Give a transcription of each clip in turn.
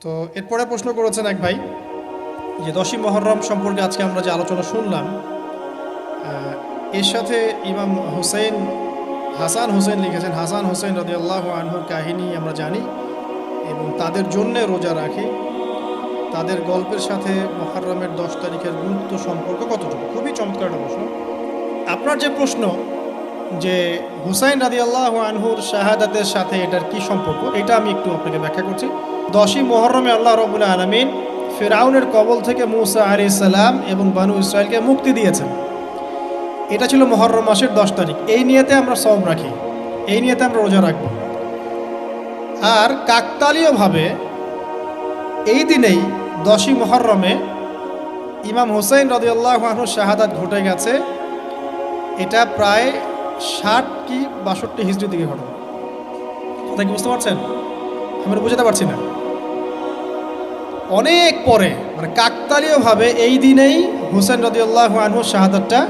তো এরপরে প্রশ্ন করেছেন এক ভাই যে 10ই মুহররম সম্পর্কে আজকে আমরা যে আলোচনা শুনলাম, এর সাথে ইমাম হাসান হোসেন লিখেছেন। হাসান হোসেন রাদিয়াল্লাহু আনহুর কাহিনী আমরা জানি এবং তাদের জন্য রোজা রাখি। তাদের গল্পের সাথে মুহররমের 10 তারিখের গুরুত্ব সম্পর্ক কতটুকু? খুবই চমৎকার একটা প্রশ্ন। আপনার যে প্রশ্ন যে হুসাইন রাদিয়াল্লাহু আনহুর শাহাদাতের সাথে এটার কি সম্পর্ক, এটা আমি একটু আপনাকে ব্যাখ্যা করছি। 10ই মুহররমে আল্লাহ রাব্বুল আলামিন ফিরআউনের কবল থেকে মূসা আলাইহিস সালাম এবং বনু ইসরাইলকে মুক্তি দিয়েছেন। এটা ছিল মুহররম মাসের 10 তারিখ। এই নিয়তে আমরা সওম রাখি, এই নিয়তে আমরা রোজা রাখব। আর কাকতালীয়ভাবে এই দিনেই 10ই মুহররমে ইমাম হুসাইন রাদিয়াল্লাহু আনহুর শাহাদাত ঘটে গেছে। এটা প্রায় 60 কি 62 হিজরির দিকে ঘটনা। কথা কি বুঝতে পারছেন? আমি বুঝতে পারছি না। অনেক পরে, মানে কাকতালীয়ভাবে এই দিনেই হুসাইন রাদিয়াল্লাহু আনহুর শাহাদাতটা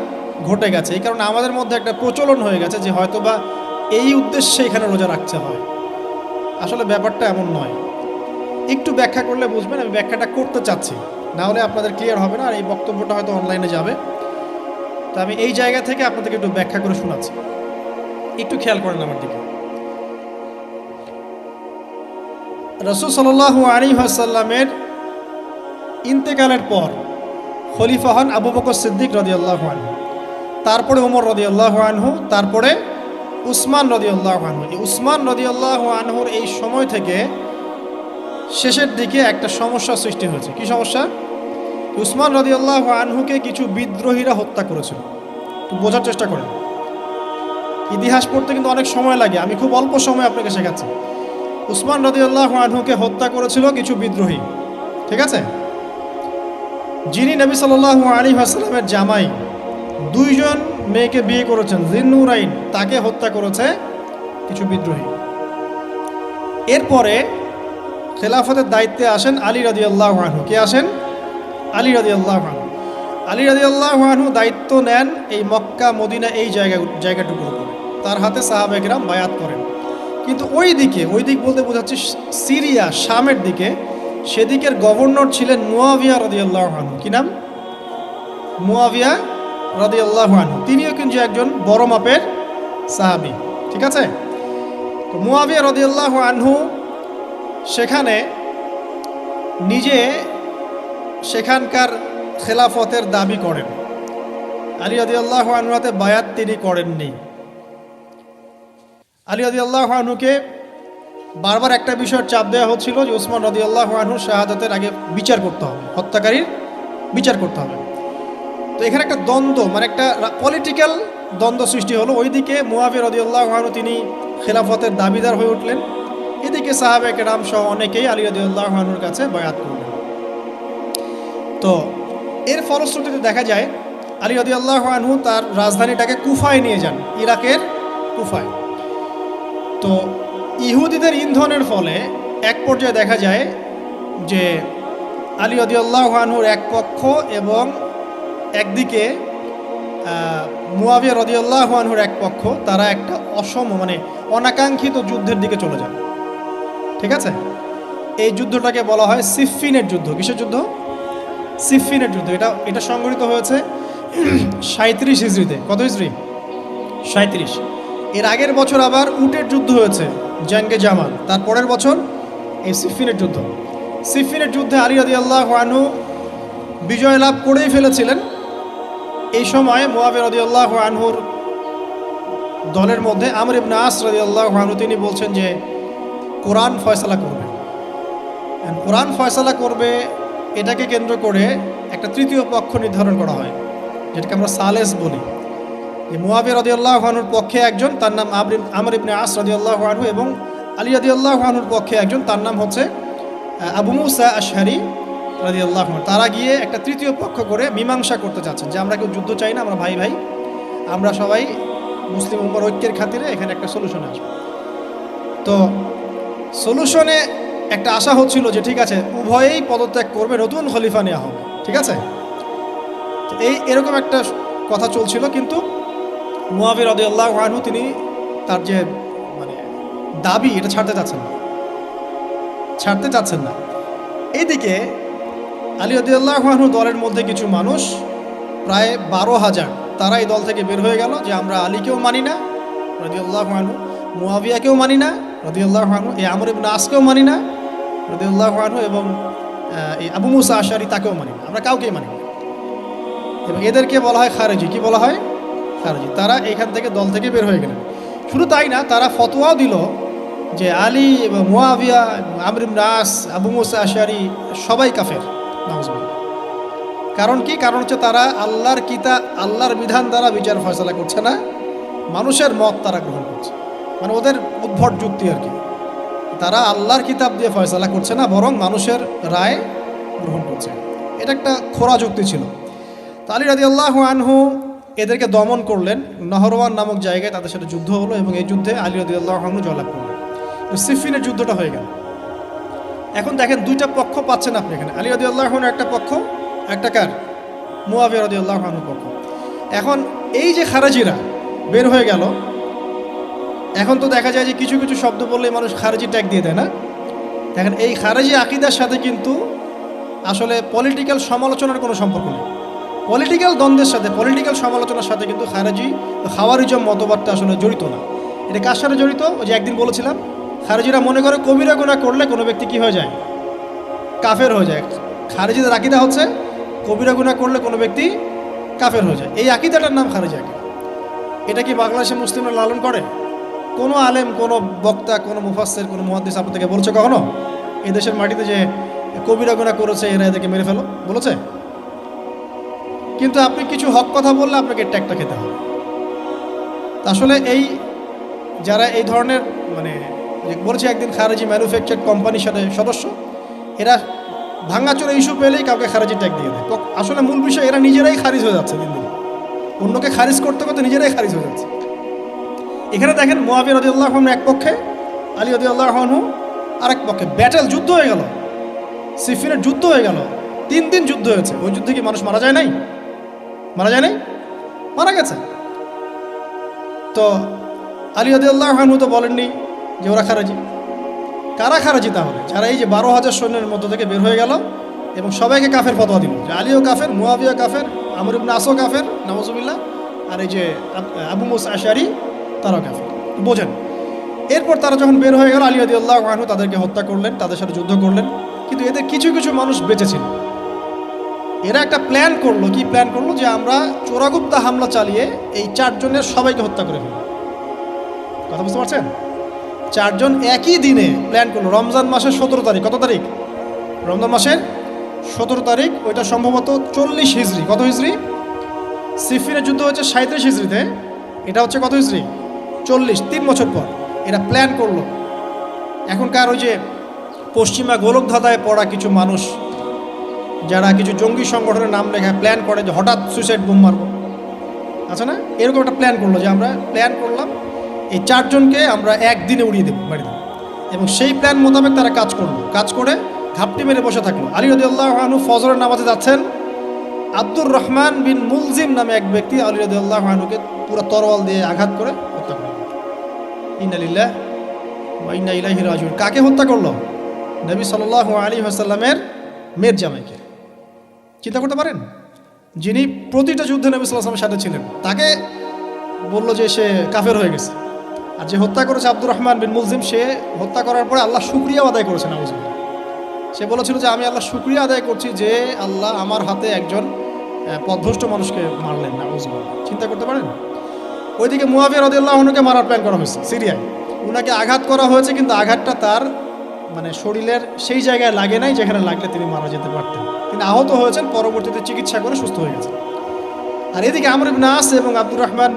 ঘটে গেছে। এই কারণে আমাদের মধ্যে একটা প্রচলন হয়ে গেছে যে হয়তোবা এই উদ্দেশ্যে এখানে রোজা রাখতে হয়। আসলে ব্যাপারটা এমন নয়। একটু ব্যাখ্যা করলে বুঝবেন। আমি ব্যাখ্যাটা করতে চাচ্ছি, না হলে আপনাদের ক্লিয়ার হবে না, আর এই বক্তব্যটা হয়তো অনলাইনে যাবে। তো আমি এই জায়গা থেকে আপনাদেরকে একটু ব্যাখ্যা করে শোনাচ্ছি, একটু খেয়াল করেন আমার দিকে। রাসূল সাল্লাল্লাহু আলাইহি ওয়াসাল্লামের ইন্তেকালের পর খলিফা হন আবু বকর সিদ্দিক রাদিয়াল্লাহু আনহু, তারপরে ওমর রাদিয়াল্লাহু আনহু, তারপরে উসমান রাদিয়াল্লাহু আনহু। এই উসমান রাদিয়াল্লাহু আনহুর এই সময় থেকে শেষের দিকে একটা সমস্যা সৃষ্টি হয়েছে। কি সমস্যা? উসমান রাদিয়াল্লাহু আনহুকে কিছু বিদ্রোহীরা হত্যা করেছিল। একটু বোঝার চেষ্টা করেন। ইতিহাস পড়তে কিন্তু অনেক সময় লাগে, আমি খুব অল্প সময় আপনাকে শেখাচ্ছি। উসমান রাদিয়াল্লাহু আনহুকে হত্যা করেছিল কিছু বিদ্রোহী, ঠিক আছে? যিনি নবী সাল্লাল্লাহু আলাইহি ওয়াসাল্লামের জামাই, 2 জন মেয়েকে বিয়ে করেছেন, জিন্নুরাইন, তাকে হত্যা করেছে কিছু বিদ্রোহী। এরপরে খেলাফতের দায়িত্বে আসেন আলী রাদিয়াল্লাহু আনহু। কে আসেন? আলী রাদিয়াল্লাহু আনহু। আলী রাদিয়াল্লাহু আনহু দায়িত্ব নেন এই মক্কা মদিনা এই জায়গাটুকুর উপর। তার হাতে সাহাবায়ে কেরাম বায়াত করেন। কিন্তু ওই দিক বলতে বোঝাচ্ছি সিরিয়া, শামের দিকে, সেদিকের গভর্নর ছিলেন মুয়াবিয়া রাদিয়াল্লাহু আনহু। কি নাম? মুয়াবিয়া রাদিয়াল্লাহু আনহু। তিনিও কিন্তু একজন বড় মাপের সাহাবী, ঠিক আছে? তো মুয়াবিয়া রাদিয়াল্লাহু আনহু সেখানে নিজে সেখানকার খেলাফতের দাবি করেন। আলী রাদিয়াল্লাহু আনহুর হাতে বায়াত তিনি করেননি। আলী রাদিয়াল্লাহু আনহুকে বারবার একটা বিষয়ের চাপ দেওয়া হচ্ছিল যে উসমান রাদিয়াল্লাহু আনহুর শাহাদাতের আগে বিচার করতে হবে, হত্যাকারীর বিচার করতে হবে। তো এখানে একটা দ্বন্দ্ব, মানে একটা পলিটিক্যাল দ্বন্দ্ব সৃষ্টি হলো। ওইদিকে মুয়াবিয়া রাদিয়াল্লাহু আনহু তিনি খেলাফতের দাবিদার হয়ে উঠলেন, এদিকে সাহাবায়ে কেরাম সহ অনেকেই আলী রাদিয়াল্লাহু আনহুর কাছে বায়াত করলেন। তো এর ফলশ্রুতিতে দেখা যায় আলী রাদিয়াল্লাহু আনহু তার রাজধানীটাকে কুফায় নিয়ে যান, ইরাকের কুফায়। তো ইহুদিদের ইন্ধনের ফলে এক পর্যায়ে দেখা যায় যে আলী রাদিয়াল্লাহু আনহুর এক পক্ষ এবং একদিকে মুয়াবিয়া রাদিয়াল্লাহু আনহুর এক পক্ষ, তারা একটা মানে অনাকাঙ্ক্ষিত যুদ্ধের দিকে চলে যান, ঠিক আছে? এই যুদ্ধটাকে বলা হয় সিফফিনের যুদ্ধ। কিসের যুদ্ধ? সিফফিনের যুদ্ধ। এটা সংঘটিত হয়েছে 37 হিজরিতে। কত হিজরি? 37। এর আগের বছর আবার উটের যুদ্ধ হয়েছে, জাঙ্গে জামাল। তার পরের বছর এই সিফফিনের যুদ্ধ। সিফফিনের যুদ্ধে আলী রাদিয়াল্লাহু আনহু বিজয় লাভ করেই ফেলেছিলেন। এই সময় মুয়াবিয়া রাদিয়াল্লাহু আনহুর দলের মধ্যে আমর ইবনে আস রাদিয়াল্লাহু আনহু তিনি বলছেন যে কোরআন ফয়সালা করবে। কোরআন ফয়সালা করবে, এটাকে কেন্দ্র করে একটা তৃতীয় পক্ষ নির্ধারণ করা হয়, যেটাকে আমরা সালেস বলি। যে মুয়াবিয়া রাদিয়াল্লাহু আনহুর পক্ষে একজন, তার নাম আমর ইবনে আস রাদিয়াল্লাহু আনহু, এবং আলী রাদিয়াল্লাহু আনহুর পক্ষে একজন, তার নাম হচ্ছে আবু মুসা আশআরি রাদিয়াল্লাহু আনহু। তারা গিয়ে একটা তৃতীয় পক্ষ করে মীমাংসা করতে চাচ্ছেন যে আমরা কেউ যুদ্ধ চাই না, আমরা ভাই ভাই, আমরা সবাই মুসলিম উম্মার ঐক্যের খাতিরে এখানে একটা সলিউশনে আসবো। তো সলিউশনে একটা আশা হচ্ছিল যে ঠিক আছে, উভয়েই পদত্যাগ করবে, নতুন খলিফা নেওয়া হবে, ঠিক আছে? তো এরকম একটা কথা চলছিল। কিন্তু মুয়াবিয়া রাদিয়াল্লাহু আনহু তিনি তার যে মানে দাবি, এটা ছাড়তে চাচ্ছেন না। এইদিকে আলী রাদিয়াল্লাহু আনহু দলের মধ্যে কিছু মানুষ প্রায় 12,000 তারা এই দল থেকে বের হয়ে গেল যে আমরা আলীকেও মানি না রাদিয়াল্লাহু আনহু, মুয়াবিয়াকেও মানি না রাদিয়াল্লাহু আনহু, এই আমর ইবনে আসকেও মানি না রাদিয়াল্লাহু আনহু, এবং এই আবু মুসা আশআরী তাকেও মানি না, আমরা কাউকেই মানি না। এবং এদেরকে বলা হয় খারেজি। কি বলা হয়? খারেজি। তারা এইখান থেকে দল থেকে বের হয়ে গেলেন। শুধু তাই না, তারা ফতোয়াও দিল যে আলী এবং মুয়াবিয়া, আমর ইবনে আস, আবু মুসা আশআরী সবাই কাফের। নাউজুবিল্লাহ। কারণ কি? কারণ হচ্ছে তারা আল্লাহর কিতাব, আল্লাহর বিধান দ্বারা বিচার ফয়সালা করছে না, মানুষের মত তারা গ্রহণ করছে। মানে ওদের উদ্ভট যুক্তি আর কি। তারা আল্লাহর কিতাব দিয়ে ফয়সালা করছে না, বরং মানুষের রায় গ্রহণ করছে। এটা একটা খোরা যুক্তি ছিল। তো আলী রাদিয়াল্লাহু আনহু এদেরকে দমন করলেন। নহরওয়ান নামক জায়গায় তাদের সাথে যুদ্ধ হলো এবং এই যুদ্ধে আলী রাদিয়াল্লাহু আনহু জয়লাভ করলেন। সিফিনের যুদ্ধটা হয়ে গেল। এখন দেখেন দুইটা পক্ষ পাচ্ছেন আপনি এখানে, আলী রাদিয়াল্লাহু আনহু একটা পক্ষ, একটা কার? মুয়াবিয়া রাদিয়াল্লাহু আনহু পক্ষ। এখন এই যে খারেজিরা বের হয়ে গেল, এখন তো দেখা যায় যে কিছু কিছু শব্দ বললেই মানুষ খারেজি ট্যাগ দিয়ে দেয় না? দেখেন এই খারেজি আকিদার সাথে কিন্তু আসলে পলিটিক্যাল সমালোচনার কোনো সম্পর্ক নেই। পলিটিক্যাল দ্বন্দ্বের সাথে, পলিটিক্যাল সমালোচনার সাথে কিন্তু খাওয়ারিজম মতবাদটা আসলে জড়িত না। এটা কার সাথে জড়িত? ওই যে একদিন বলেছিলাম, খারেজিরা মনে করে কবিরা গুনাহ করলে কোনো ব্যক্তি কি হয়ে যায়? কাফের হয়ে যায়। খারেজিদের আকিদা হচ্ছে কবিরা গুনাহ করলে কোনো ব্যক্তি কাফের হয়ে যায়। এই আকিদাটার নাম খারেজি আকিদা। এটা কি বাংলাদেশে মুসলিমরা লালন করে? কোনো আলেম, কোনো বক্তা, কোনো মুফাসসির, কোনো মুহাদ্দিস আপনাদেরকে বলছে কখনো এই দেশের মাটিতে যে কবিরা গুনাহ করেছে এরা এদেরকে মেরে ফেলো? বলেছে? কিন্তু আপনি কিছু হক কথা বললে আপনাকে ট্যাগটা খেতে হবে। আসলে এই যারা এই ধরনের মানে বলছে একদিন খারেজি ম্যানুফ্যাকচার কোম্পানির সাথে সদস্য, এরা ভাঙাচোরা ইস্যু পেলেই কাউকে খারেজি ট্যাগ দিয়ে দেয়। আসলে মূল বিষয় এরা নিজেরাই খারিজ হয়ে যাচ্ছে দিন দিন, অন্যকে খারিজ করতে করতে নিজেরাই খারিজ হয়ে যাচ্ছে। এখানে দেখেন মুয়াবিয়া রাদিয়াল্লাহু আনহু এক পক্ষে, আলী রাদিয়াল্লাহু আনহু আরেক পক্ষে। ব্যাটেল, যুদ্ধ হয়ে গেল, সিফিনের যুদ্ধ হয়ে গেল, 3 দিন যুদ্ধ হয়েছে। ওই যুদ্ধে কি মানুষ মারা যায় নাই? মারা যায় নাই? মারা গেছে। তো আলী রাদিয়াল্লাহু আনহু তো বলেননি যে ওরা খারেজি। কারা খারেজি তাহলে? যারা এই যে 12,000 সৈন্যের মধ্য থেকে বের হয়ে গেল এবং সবাইকে কাফের ফতোয়া দিল যে আলীও কাফের, মুয়াবিয়া কাফের, আমর ইবনে আসও কাফের, নাউজুবিল্লাহ, আর এই যে আবু মুসা আশআরী তারাও কাফের। বোঝেন? এরপর তারা যখন বের হয়ে গেল, আলী রাদিয়াল্লাহু আনহু তাদেরকে হত্যা করলেন, তাদের সাথে যুদ্ধ করলেন। কিন্তু এদের কিছু কিছু মানুষ বেঁচে ছিল। এরা একটা প্ল্যান করলো। কি প্ল্যান করলো? যে আমরা চোরাগুপ্তা হামলা চালিয়ে এই 4 জনের সবাইকে হত্যা করে ফেলব। কথা বুঝতে পারছেন? 4 জন একই দিনে প্ল্যান করলো। রমজান মাসের 17 তারিখ। কত তারিখ? রমজান মাসের 17 তারিখ। ওইটা সম্ভবত 40 হিজরি। কত হিজরি? সিফিনের যুদ্ধ হচ্ছে 37 হিজরিতে, এটা হচ্ছে কত হিজরি? 40, 3 বছর পর এরা প্ল্যান করলো। এখনকার ওই যে পশ্চিমা গোলকধাঁধায় পড়া কিছু মানুষ যারা কিছু জঙ্গি সংগঠনের নাম লেখা প্ল্যান করে যে হঠাৎ সুইসাইড বোম মারবো, আচ্ছা না? এরকম একটা প্ল্যান করলো যে আমরা প্ল্যান করলাম এই 4 জনকে আমরা একদিনে উড়িয়ে দেবো বাড়িতে। এবং সেই প্ল্যান মোতাবেক তারা কাজ করলো। কাজ করে ঘাপটি মেরে বসে থাকলো। আলী রাদিয়াল্লাহু আনহু ফজরের নামাজে যাচ্ছেন, আব্দুর রহমান বিন মুলজিম নামে এক ব্যক্তি আলী রাদিয়াল্লাহু আনহুকে পুরো তরোয়াল দিয়ে আঘাত করে হত্যা করল। ইন্না লিল্লাহি ওয়া ইন্না ইলাইহি রাজিউন। কাকে হত্যা করলো? নবী সাল্লাল্লাহু আলাইহি ওয়াসাল্লামের মেয়ের জামাইকে। চিন্তা করতে পারেন? যিনি প্রতিটা যুদ্ধে নবী সাল্লাল্লাহু আলাইহি ওয়াসাল্লামের সাথে ছিলেন, তাকে বললো যে সে কাফের হয়ে গেছে। আর যে হত্যা করেছে আব্দুর রহমান বিন মুলজিম, সে হত্যা করার পরে আল্লাহ শুকরিয়া আদায় করেছে। নাউজুবিল্লাহ। সে বলেছিল যে আমি আল্লাহ শুকরিয়া আদায় করছি যে আল্লাহ আমার হাতে একজন পথভ্রষ্ট মানুষকে মারলেন। নাউজুবিল্লাহ। চিন্তা করতে পারেন? ওইদিকে মুয়াবিয়া রাদিয়াল্লাহু আনহুকে মারার প্ল্যান করা হয়েছে সিরিয়ায়। উনাকে আঘাত করা হয়েছে, কিন্তু আঘাতটা তার মানে শরীরের সেই জায়গায় লাগে নাই যেখানে লাগলে তিনি মারা যেতে পারতেন। তিনি আহত হয়েছেন, পরবর্তীতে চিকিৎসা করে সুস্থ হয়ে গেছেন। আর এদিকে আমর ইবনে আস এবং আব্দুর রহমান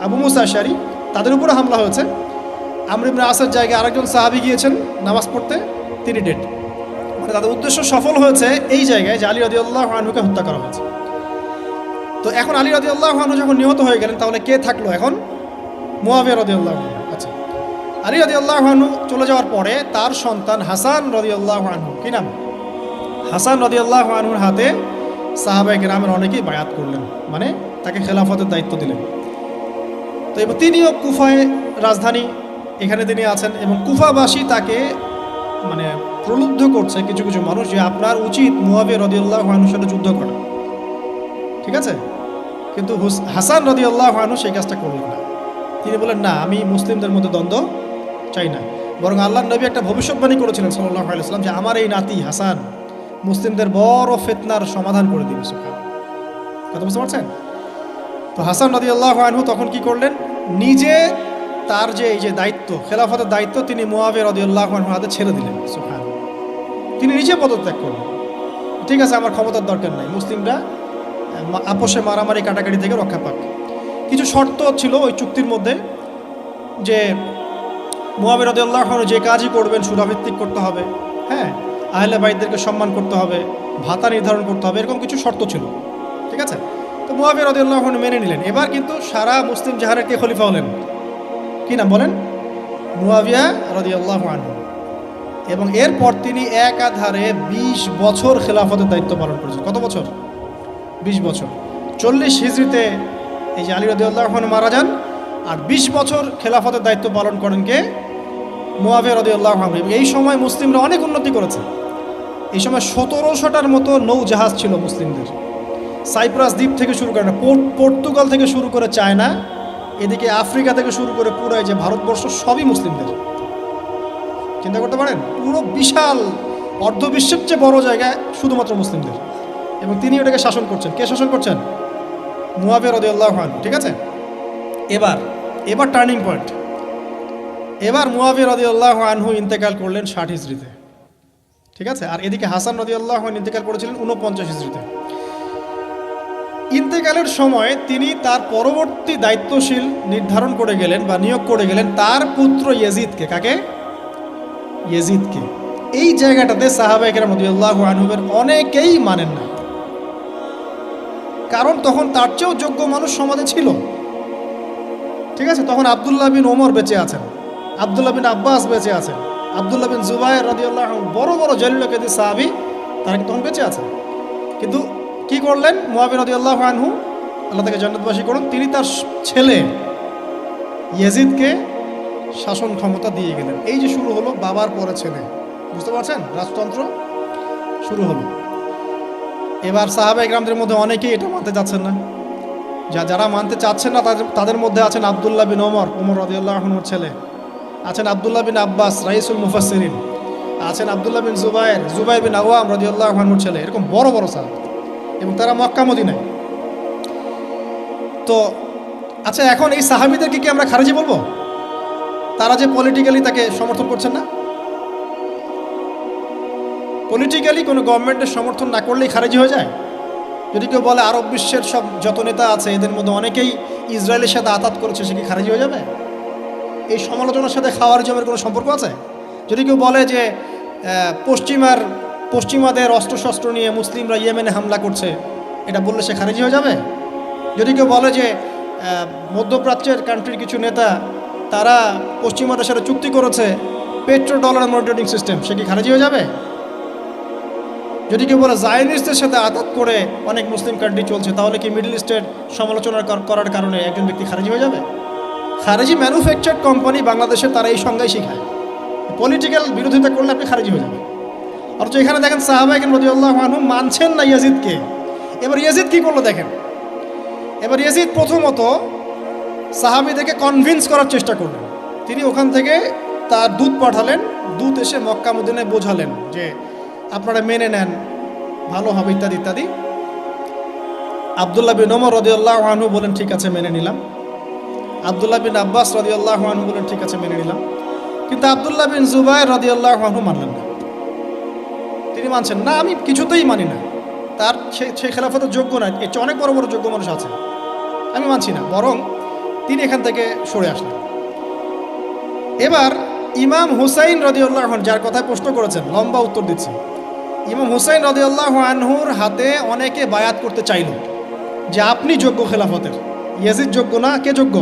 আবু মুসা আশআরী তাদের উপরে হামলা হয়েছে। আমর ইবনে আসের জায়গায় আরেকজন সাহাবী গিয়েছেন নামাজ পড়তে, তিনি ডেড। মানে তাদের উদ্দেশ্য সফল হয়েছে এই জায়গায় যে আলী রাদিয়াল্লাহু আনহুকে হত্যা করা হয়েছে। তো এখন আলী রাদিয়াল্লাহু আনহু যখন নিহত হয়ে গেলেন, তাহলে কে থাকলো এখন? মুয়াবিয়া রাদিয়াল্লাহু আনহু। আচ্ছা, আলী রাদিয়াল্লাহু আনহু চলে যাওয়ার পরে তার সন্তান হাসান রাদিয়াল্লাহু আনহু, কি নাম? হাসান রাদিয়াল্লাহু আনহুর হাতে সাহাবায়ে কেরামের অনেকেই বায়াত করলেন, মানে তাকে খেলাফতের দায়িত্ব দিলেন। তো এবার তিনিও কুফায় রাজধানী, এখানে তিনি আছেন এবং কুফাবাসী তাকে মানে প্রলুব্ধ করছে কিছু কিছু মানুষ যে আপনার উচিত মুয়াবিয়া রাদিয়াল্লাহু আনহুর সাথে যুদ্ধ করা, ঠিক আছে? কিন্তু হাসান রাদিয়াল্লাহু আনহু সেই কাজটা করলেন না। তিনি বলেন, না, আমি মুসলিমদের মধ্যে দ্বন্দ্ব চাই না, বরং আল্লাহর নবী একটা ভবিষ্যৎবাণী করেছিলেন সাল্লাল্লাহু আলাইহি ওয়াসাল্লাম যে আমার এই নাতি হাসান মুসলিমদের বড় ফিতনার সমাধান করে দিবে। সুবহানাল্লাহ, কথা বুঝতে পারছেন? তো হাসান রাদিয়াল্লাহু আনহু তখন কি করলেন, নিজে তার যে এই যে দায়িত্ব, খেলাফতের দায়িত্ব, তিনি মুয়াবিয়া রাদিয়াল্লাহু আনহুর হাতে ছেড়ে দিলেন। সুবহানাল্লাহ, তিনি নিজে পদত্যাগ করলেন। ঠিক আছে, আমার ক্ষমতার দরকার নাই, মুসলিমরা আপোষে মারামারি কাটাকাটি থেকে রক্ষা পাক। কিছু শর্ত ছিল ওই চুক্তির মধ্যে, যে মুয়াবিয়া রাদিয়াল্লাহু আনহু যে কাজই করবেন সুরাভিত্তিক করতে হবে, হ্যাঁ, আহলে বাইতদেরকে সম্মান করতে হবে, ভাতা নির্ধারণ করতে হবে, এরকম কিছু শর্ত ছিল, ঠিক আছে? তো মুয়াবিয়া রাদিয়াল্লাহু আনহু মেনে নিলেন। এবার কিন্তু সারা মুসলিম জাহারের কে খলিফা হলেন? কি নাম বলেন? মুয়াবিয়া রাদিয়াল্লাহু আনহু। এবং এরপর তিনি একাধারে 20 বছর খেলাফতের দায়িত্ব পালন করেছেন। কত বছর? 20 বছর। 40 হিজরিতে এই যে আলী রাদিয়াল্লাহু আনহু মারা যান, আর 20 বছর খেলাফতের দায়িত্ব পালন করেন কে? মুয়াবিয়া রাদিয়াল্লাহু আনহু। এই সময় মুসলিমরা অনেক উন্নতি করেছে। এই সময় 1700টার মতো নৌজাহাজ ছিল মুসলিমদের। সাইপ্রাস দ্বীপ থেকে শুরু করে, পর্তুগাল থেকে শুরু করে চায়না, এদিকে আফ্রিকা থেকে শুরু করে পুরো এই যে ভারতবর্ষ, সবই মুসলিমদের। চিন্তা করতে পারেন, পুরো বিশাল অর্ধবিশ্বের চেয়ে বড় জায়গায় শুধুমাত্র মুসলিমদের, এবং তিনি ওটাকে শাসন করছেন। কে শাসন করছেন? মুয়াবিয়া রাদিয়াল্লাহু আনহু, ঠিক আছে? এবার টার্নিং পয়েন্ট। এবার মুয়াবিয়া রাদিয়াল্লাহু আনহু ইন্তেকাল করলেন 60 হিজরিতে, ঠিক আছে? আর এদিকে হাসান রাদিয়াল্লাহু আনহু ইন্তেকাল করেছিলেন 49 হিজরিতে। ইন্তেকালের সময় তিনি তার পরবর্তী দায়িত্বশীল নির্ধারণ করে গেলেন বা নিয়োগ করে গেলেন তার পুত্র ইয়াজিদকে। কাকে? ইয়াজিদকে। এই জায়গাটাতে সাহাবায়ে কেরাম রাদিয়াল্লাহু আনহুমের অনেকেই মানেন না, কারণ তখন তার চেয়েও যোগ্য মানুষ সমাজে ছিল, ঠিক আছে? তখন আব্দুল্লাহ বিন ওমর বেঁচে আছেন, আব্দুল্লাহ বিন আব্বাস বেঁচে আছেন, আব্দুল্লাহ বিন জুবায়ের রাদিয়াল্লাহু আনহু, বড় বড় জলিল কাদের সাহাবী, তারা তখন বেঁচে আছেন। কিন্তু কি করলেন মুয়াবিয়া রাদিয়াল্লাহু আনহু, আল্লাহ তাকে জান্নাতবাসী করুন, তিনি তার ছেলে ইয়াজিদকে শাসন ক্ষমতা দিয়ে গেলেন। এই যে শুরু হলো বাবার পরে ছেলে, বুঝতে পারছেন? রাজতন্ত্র শুরু হলো। এবার সাহাবায়ে কেরামদের মধ্যে অনেকেই এটা মানতে চাচ্ছেন না। যারা মানতে চাচ্ছেন না তাদের মধ্যে আছেন আব্দুল্লাহ বিন ওমর রাদিয়াল্লাহু আনহুর ছেলে, আছেন আব্দুল্লাহ বিন আব্বাস রাইসুল মুফাসসিরিন, আছেন আব্দুল্লাহ বিন জুবায়ের বিন আওয়াম রাদিয়াল্লাহু আনহুর ছেলে, এরকম বড় বড় সাহাবা, এবং তারা মক্কা মদিনায়। তো আচ্ছা, এখন এই সাহাবীদেরকে কি আমরা খারিজি বলবো? তারা যে পলিটিক্যালি তাকে সমর্থন করছেন না, পলিটিক্যালি কোনো গভর্নমেন্টের সমর্থন না করলেই খারিজি হয়ে যায়? যদি কেউ বলে আরব বিশ্বের সব যত নেতা আছে এদের মধ্যে অনেকেই ইসরায়েলের সাথে আতাত করেছে, সে কি খারিজি হয়ে যাবে? এই সমালোচনার সাথে খাওয়ারিজমের কোনো সম্পর্ক আছে? যদি কেউ বলে যে পশ্চিমাদের অস্ত্রশস্ত্র নিয়ে মুসলিমরা ইয়েমেনে হামলা করছে, এটা বললে সে খারিজি হয়ে যাবে? যদি কেউ বলে যে মধ্যপ্রাচ্যের কান্ট্রির কিছু নেতা তারা পশ্চিমাদের সাথে চুক্তি করেছে পেট্রো ডলার মনিটরিং সিস্টেম, সে কি খারিজি হয়ে যাবে? যদি কেউ বলে জায়নিস্টদের সাথে আঘাত করে অনেক মুসলিম কান্ট্রি চলছে, তাহলে কি মিডল ইস্টের সমালোচনা করার কারণে একজন ব্যক্তি খারিজি হয়ে যাবে? খারিজি ম্যানুফ্যাকচার্ড কোম্পানি বাংলাদেশে তারা এই সংজ্ঞাই শেখায়, পলিটিক্যাল বিরোধিতা করলে আপনি খারিজি হয়ে যাবেন। অথচ এখানে দেখেন সাহাবায়ে কেরাম রাদিয়াল্লাহু আনহু মানছেন না ইয়াজিদকে। এবার ইয়াজিদ কি করলো দেখেন। এবার ইয়াজিদ প্রথমত সাহাবীদেরকে কনভিন্স করার চেষ্টা করলেন। তিনি ওখান থেকে তার দূত পাঠালেন, দূত এসে মক্কা মদিনায় বোঝালেন যে আপনারা মেনে নেন, ভালো হবে, ইত্যাদি ইত্যাদি। আব্দুল্লাহ বিন ওমর রাদিয়াল্লাহু আনহু বলেন ঠিক আছে মেনে নিলাম, আব্দুল্লাহ বিন আব্বাস রাদিয়াল্লাহু আনহু বলেন ঠিক আছে মেনে নিলাম। কিন্তু আব্দুল্লাহ বিন জুবায়ের রাদিয়াল্লাহু আনহু মানলেন না। তিনি মানছেন না, আমি কিছুতেই মানি না, তার সেই খেলাফতের যোগ্য না, এর চেয়ে অনেক বড় বড় যোগ্য মানুষ আছে, আমি মানছি না। বরং তিনি এখান থেকে সরে আসলেন। এবার ইমাম হুসাইন রাদিয়াল্লাহু আনহু, যার কথায় প্রশ্ন করেছেন, লম্বা উত্তর দিচ্ছি, ইমাম হুসাইন রাদিয়াল্লাহু আনহুর হাতে অনেকে বায়াত করতে চাইল যে আপনি যোগ্য খেলাফতের, ইয়াজিদ যোগ্য না, কে যোগ্য?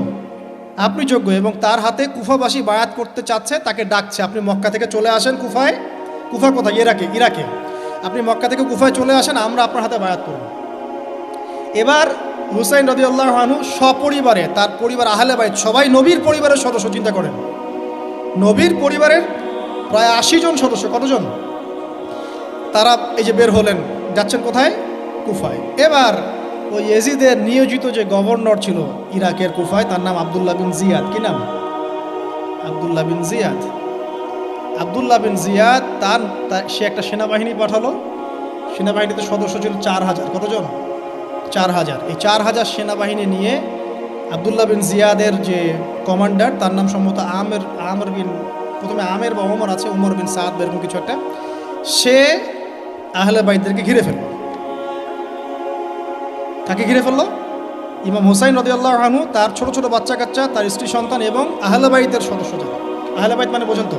আপনি যোগ্য। এবং তার হাতে কুফাবাসী বায়াত করতে চাচ্ছে, তাকে ডাকছে আপনি মক্কা থেকে চলে আসেন কুফায়। কুফা কোথায়? ইরাকে। আপনি মক্কা থেকে কুফায় চলে আসেন, আমরা আপনার হাতে বায়াত করব। এবার হুসাইন রাদিয়াল্লাহু আনহু সপরিবারে, তার পরিবার আহলে বাইত সবাই নবীর পরিবারের সদস্য, চিন্তা করেন, নবীর পরিবারের প্রায় 80 জন সদস্য। কতজন? তারা এই যে বের হলেন, যাচ্ছেন কোথায়? কুফায়। এবার ওই ইয়াজিদের নিয়োজিত যে গভর্নর ছিল ইরাকের কুফায়, তার নাম আবদুল্লাহ বিন জিয়াদ। কি নাম? আবদুল্লাহ বিন জিয়াদ। আবদুল্লাহ বিন জিয়াদ সে একটা সেনাবাহিনী পাঠালো। সেনাবাহিনীতে সদস্য ছিল 4000। কতজন? 4000। এই 4000 সেনাবাহিনী নিয়ে আবদুল্লাহ বিন জিয়াদের যে কমান্ডার, তার নাম সম্ভবত আমের বিন, প্রথমে আমের বা ওমর আছে, উমর বিন সাদ এরকম কিছু একটা, সে আহলে বাইতদেরকে ঘিরে ফেলল। কাকে ঘিরে ফেললো? ইমাম হুসাইন রাদিয়াল্লাহু আনহু, তার ছোট ছোট বাচ্চা কাচ্চা, তার স্ত্রী সন্তান এবং আহলে বাইতের সদস্য যারা। আহলে বাইত মানে বোঝেন তো,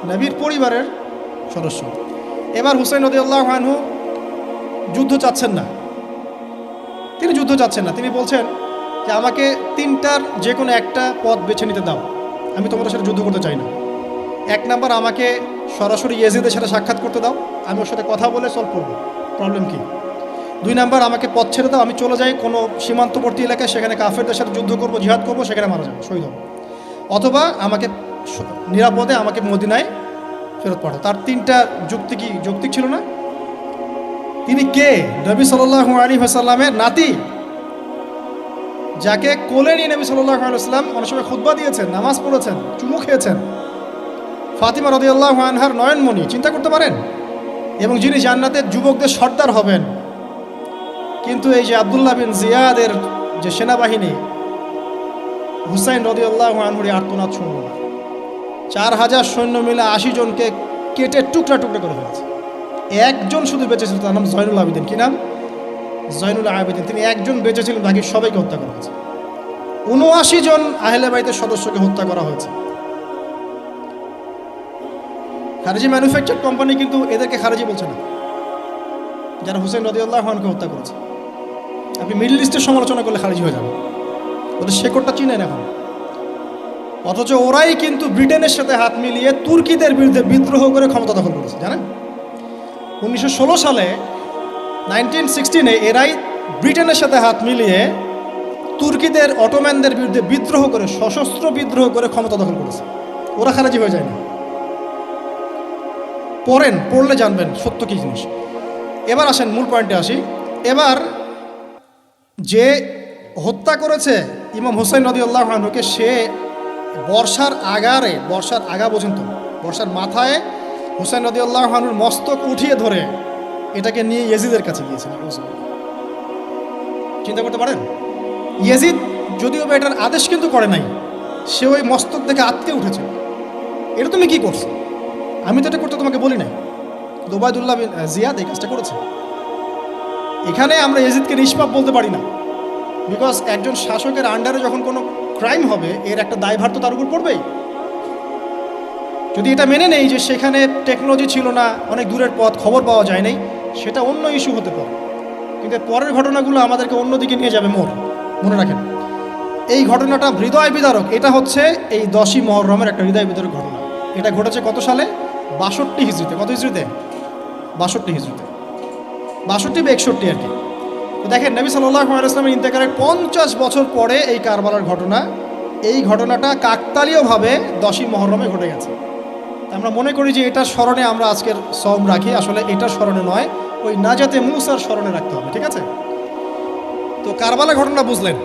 নবীর পরিবারের সদস্য। এবার হুসাইন রাদিয়াল্লাহু আনহু যুদ্ধ চাচ্ছেন না, তিনি যুদ্ধ চাচ্ছেন না। তিনি বলছেন যে আমাকে 3টার যে কোনো একটা পথ বেছে নিতে দাও, আমি তোমাদের সাথে যুদ্ধ করতে চাই না। 1 নাম্বার, আমাকে সরাসরি ইয়াজিদের সাথে সাক্ষাৎ করতে দাও, আমি ওর সাথে কথা বলে সলভ করবো, প্রবলেম কি। 2 নাম্বার, আমাকে পথ ছেড়ে দাও, আমি চলে যাই কোনো সীমান্তবর্তী এলাকায়, সেখানে কাফেরদের সাথে যুদ্ধ করবো, জিহাদ করবো, সেখানে মারা যাবো, শহীদ হবো। অথবা আমাকে নিরাপদে আমাকে মদিনায় ফেরত পাঠাও। তার 3টা যুক্তি কি যৌক্তিক ছিল না? তিনি কে? নবী সাল্লাল্লাহু আলাইহি ওয়াসাল্লামের নাতি, যাকে কোলে নিয়ে নবী সাল্লাল্লাহু আলাইহি ওয়াসাল্লাম অনেক সময় খুতবা দিয়েছেন, নামাজ পড়েছেন, চুমু খেয়েছেন। ফাতিমা রাদিয়াল্লাহু আনহার নয়নমণি, চিন্তা করতে পারেন, এবং যিনি জান্নাতের যুবকদের সর্দার হবেন। কিন্তু এই যে আবদুল্লাহ বিন জিয়াদের যে সেনাবাহিনী, হুসাইন রাদিয়াল্লাহু আনহুর আর্তনাদ শুনল না। 4000 সৈন্য মিলে 80 জনকে কেটে টুকরা টুকরা করে ফেলেছে। একজন শুধু বেঁচে ছিল, তার নাম জয়নুল আবেদিন। কি নাম? জয়নুল আবেদিন। তিনি একজন বেঁচে ছিলেন, বাকি সবাইকে হত্যা করা হয়েছে। 79 জন আহলে বাইতের সদস্যকে হত্যা করা হয়েছে। খারেজি ম্যানুফ্যাকচার কোম্পানি কিন্তু এদেরকে খারেজি বলছে না, যারা হুসাইন রাদিয়াল্লাহু আনহুকে হত্যা করেছে। আপনি মিডল ইস্টের সমালোচনা করলে খারিজি হয়ে যাবে, ওদের শেকড়টা চিনেন এখন। অথচ ওরাই কিন্তু ব্রিটেনের সাথে হাত মিলিয়ে তুর্কিদের বিরুদ্ধে বিদ্রোহ করে ক্ষমতা দখল করেছে, জানেন? 1916 সালে 1916 এরাই ব্রিটেনের সাথে হাত মিলিয়ে তুর্কিদের, অটোম্যানদের বিরুদ্ধে বিদ্রোহ করে, সশস্ত্র বিদ্রোহ করে ক্ষমতা দখল করেছে। ওরা খারাজি হয়ে যায় না। পড়লে জানবেন সত্য কী জিনিস। এবার আসেন মূল পয়েন্টে আসি। এবার যে হত্যা করেছে ইমাম হুসাইন রাদিয়াল্লাহু আনহুকে, সে বর্ষার আগা পর্যন্ত, বর্ষার মাথায় হুসাইন রাদিয়াল্লাহু আনহুর মস্তক উঠিয়ে ধরে এটাকে নিয়ে ইয়াজিদের কাছে গিয়েছেন। চিন্তা করতে পারেন, ইয়াজিদ যদিও বা এটার আদেশ কিন্তু করে নাই, সে ওই মস্তক দেখে আটকে উঠেছে। এটা তুমি কি করছো? আমি তো এটা করতে তোমাকে বলি নাই। ওবায়দুল্লাহ বিন জিয়াদ এই কাজটা করেছে। এখানে আমরা ইয়াজিদকে নিষ্পাপ বলতে পারি না, বিকজ একজন শাসকের আন্ডারে যখন কোনো ক্রাইম হবে, এর একটা দায়ভার তো তার উপর পড়বেই। যদি এটা মেনে নেই যে সেখানে টেকনোলজি ছিল না, অনেক দূরের পথ, খবর পাওয়া যায় নাই, সেটা অন্য ইস্যু হতে পারে। কিন্তু পরের ঘটনাগুলো আমাদেরকে অন্যদিকে নিয়ে যাবে। মনে রাখেন, এই ঘটনাটা হৃদয় বিদারক। এটা হচ্ছে এই 10ই মুহররমের একটা হৃদয় বিদারক ঘটনা। এটা ঘটেছে কত সালে? 62 হিজরিতে। কত হিজরিতে? 62 হিজরিতে, 62 বা 61 আর কি। তো দেখেন, নবী সাল্লাল্লাহু আলাইহি ওয়াসাল্লামের ইন্তেকালের 50 বছর পরে এই কারবালার ঘটনা, এই ঘটনাটা কাকতালীয়ভাবে 10ই মুহররমে ঘটে গেছে। আমরা মনে করি যে এটার স্মরণে আমরা আজকের সওম রাখি, আসলে এটার স্মরণে নয়, ওই নাজাতে মুসার স্মরণে রাখতে হবে। ঠিক আছে? তো কারবালা ঘটনা বুঝলেন,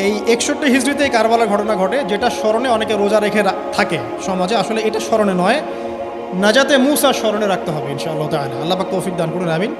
এই 61 হিজরিতে এই কারবালার ঘটনা ঘটে, যেটা স্মরণে অনেকে রোজা রেখে থাকে সমাজে। আসলে এটা স্মরণে নয়, নাজাতে মুসার স্মরণে রাখতে হবে ইনশাআল্লাহ তাআলা। আল্লাহ পাক তৌফিক দান করুন, আমিন।